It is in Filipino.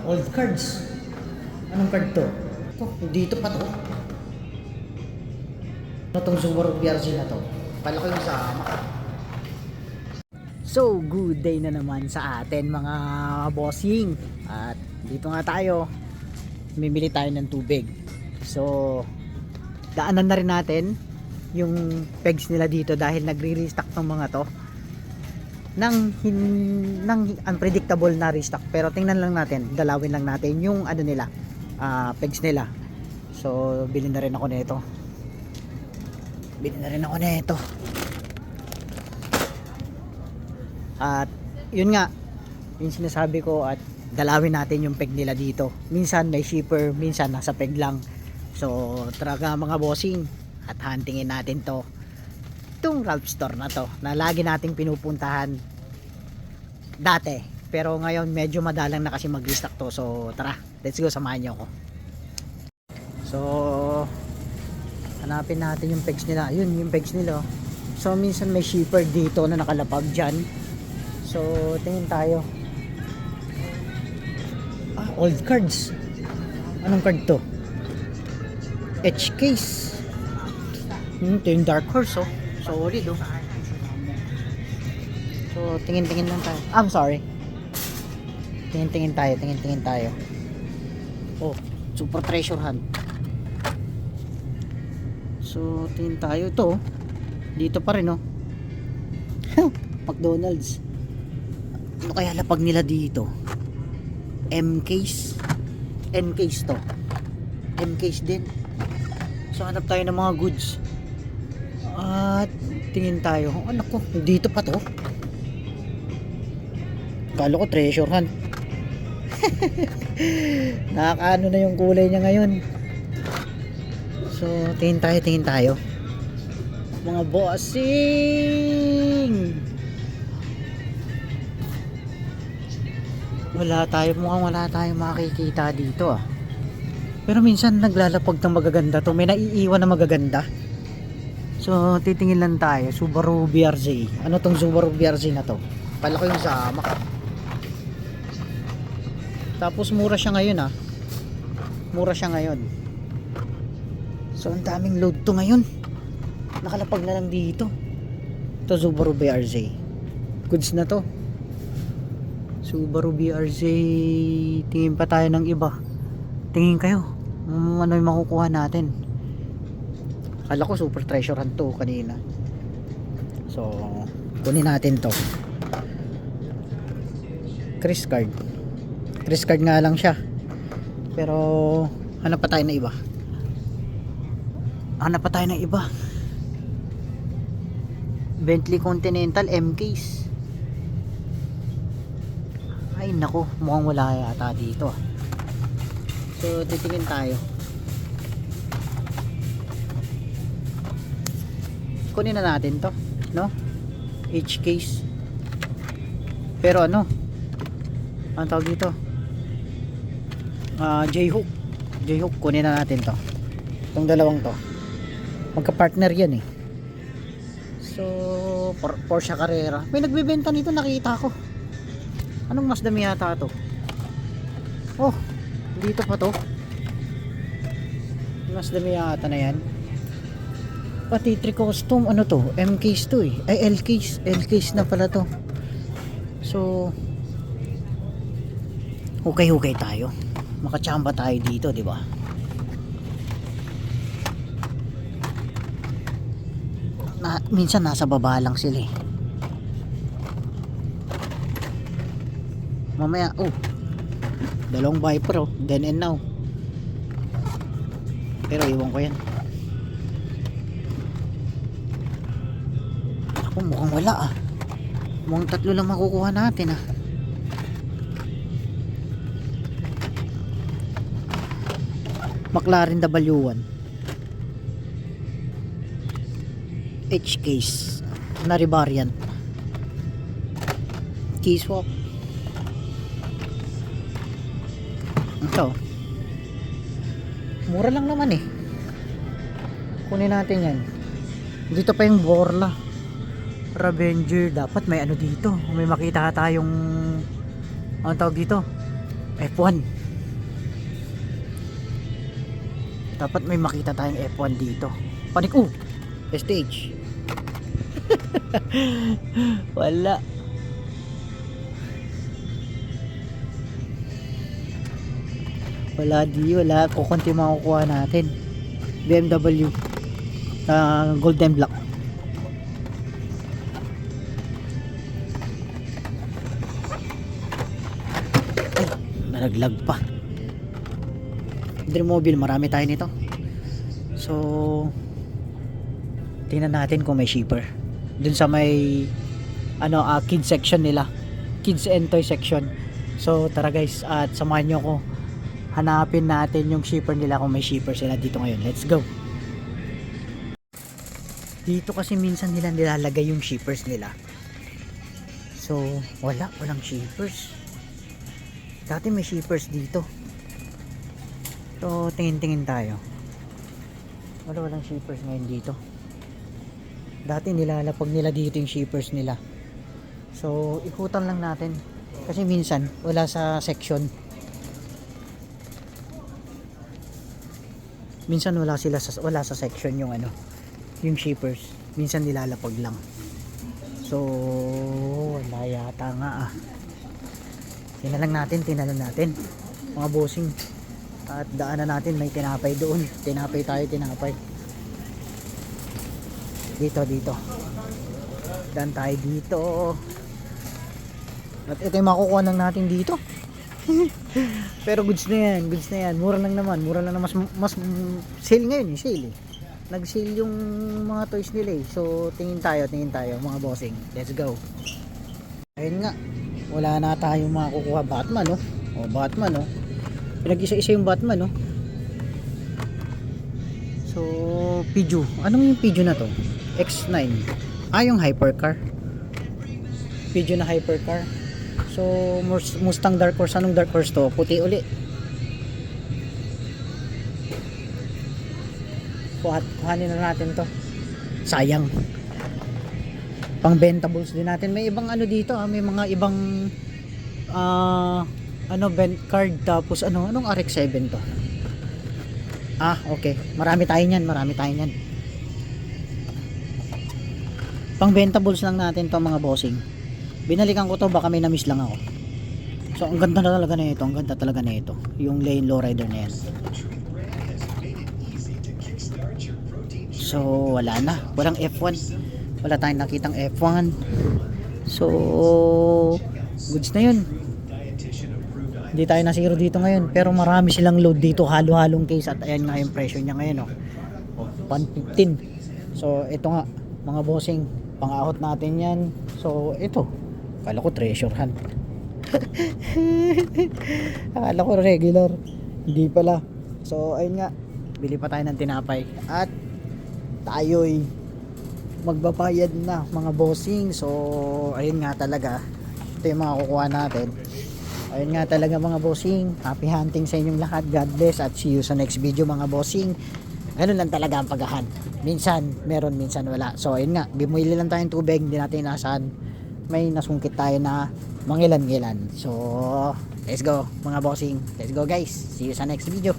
old cards. Anong card to? Ito, dito pa to. Ano tong Subaru BRZ na to? Pala ko yung sama. So, good day na naman sa atin mga bossing. At dito nga tayo. Mimili tayo ng tubig. So, daanan na rin natin yung pegs nila dito dahil nagre-restock ng mga to ng unpredictable na restock. Pero tingnan lang natin, dalawin lang natin yung ano nila, pegs nila. So, bilhin na rin ako nito. At yun nga, yung sinasabi ko, at dalawin natin yung peg nila dito. Minsan may shipper, minsan nasa peg lang. So talaga mga bossing, at huntingin natin to, itong Ralph store na to na lagi nating pinupuntahan dati, pero ngayon medyo madalang na kasi mag-restock to. So tara, let's go, samahan nyo ako. So hanapin natin yung pegs nila. Yun yung pegs nila. So minsan may shipper dito na nakalapag dyan. So tingin tayo. Old cards. Anong card to? Edge case. Ito yung dark horse, oh. Solid, oh. So tingin-tingin lang tayo. I'm sorry. Tingin-tingin tayo. Oh, super treasure hunt. So tingin tayo to. Dito pa rin, oh. McDonald's. Ano kaya lapag nila dito? M-case. N-case to. M-case din. So hanap tayo ng mga goods. At tingin tayo. Ano ko? Dito pa to. Kala ko treasure hunt. Nakakaano na yung kulay niya ngayon. So tingin tayo. Mga bossing. Mukhang wala tayong makikita dito, ah. Pero minsan naglalapag ng magaganda to. May naiiwan na magaganda. So titingin lang tayo. Subaru BRZ. Ano tong Subaru BRZ na to? Pala ko yung sama. Tapos mura siya ngayon, ah. So ang daming load to ngayon. Nakalapag na lang dito. Ito Subaru BRZ. Goods na to. Subaru BRZ. Tingin pa tayo ng iba. Tingin kayo. Ano yung makukuha natin? Akala ko super treasure hunt to kanina. So kunin natin to. Chris card nga lang siya. Pero hanap pa tayo ng iba. Bentley Continental M-case. Ay nako, mukhang wala yata dito, ah. So titingin tayo. Kunin na natin to, no? H case. Pero ano tawag dito? J-hook kunin na natin to. Itong dalawang to, magka-partner yan, eh. So Porsche Carrera. May nagbebenta nito, nakita ko. Anong mas dami yata to? Oh, dito pa to. Mas dami yata na yan. Pati Tri-Custom, ano to? M-case to, eh. Ay, L-case na pala to. So hukay tayo. Makachamba tayo dito, di ba? Minsan nasa baba lang sila, eh. Mamaya, oh, dalawang Viper, oh, then and now. Pero iwan ko yan. Ako, mukhang wala, ah. Mukhang tatlo lang makukuha natin, ah. McLaren W1 H case na variant. Key swap. Ito, mura lang naman, eh. Kunin natin yan. Dito pa yung Borla Ravenger. Dapat may ano dito, may makita tayong, ang tawag dito, F1. Dapat may makita tayong F1 dito. Panik, stage. Wala. Wala. Kukunti makukuha natin. BMW na golden block. Ay, nalaglag pa. Dreamobile, marami tayo nito. So, tingnan natin kung may shipper. Dun sa may kids section nila. Kids and toy section. So, tara guys, at samahan nyo ko. Hanapin natin yung shipper nila kung may shipper sila dito ngayon. Let's go. Dito kasi minsan nila nilalagay yung shippers nila. So, walang shippers. Dati may shippers dito. So, tingin-tingin tayo. Walang shippers ngayon dito. Dati nilalapag nila dito yung shippers nila. So, ikutan lang natin. Kasi minsan, wala sa section. Minsan wala sa section yung yung shippers. Minsan nilalapag lang. So, wala yata nga. Tingnan natin. Mga bossing. At daanan natin, may tinapay doon. Tinapay. Dito. Daan tayo dito. At ito yung makukuha lang natin dito. Pero goods na yan. Mura lang naman. Mas sale ngayon, sale. Nag-sale yung mga toys nila eh. So, tingin tayo mga bossing. Let's go. Ayun nga. Wala na tayong makukuha. Batman, Batman, Pinag-isa-isa yung Batman, So, Pijo. Anong yung Pijo na to? X9. Yung hypercar. Pijo na hypercar. So, Mustang Dark Horse. Anong Dark Horse to? Puti uli. Kuhanin na natin to. Sayang. Pang bentables din natin. May ibang dito, may mga ibang bent card. Tapos anong RX-7 to? Okay. Marami tayo niyan. Pang bentables lang natin to mga bossing. Binalikan ko to, baka may na-miss lang ako. So, ang ganda talaga na ito. Yung lane lowrider na yan. So, wala na. Walang F1. Wala tayong nakitang F1. So, goods na yun. Hindi tayo na zero dito ngayon. Pero marami silang load dito. Halo-halong case. At ayan nga yung presyo niya ngayon. 115. So, ito nga. Mga bossing. Pang-ahot natin yan. So, ito. Akala ko treasure hunt. Akala ko regular. Hindi pala. So, ayun nga. Bili pa tayo ng tinapay. At tayo'y magbabayad na mga bossing. So, ayun nga talaga. Ito yung mga kukuha natin. Ayun nga talaga mga bossing. Happy hunting sa inyong lahat. God bless. At see you sa next video mga bossing. Ganun lang talaga ang paghahan. Minsan meron, minsan wala. So, ayun nga. Bumili lang tayong tubig. Hindi natin inasahan. May nasungkit tayo na mangilan-ngilan. So, let's go mga bossing. Let's go guys. See you sa next video.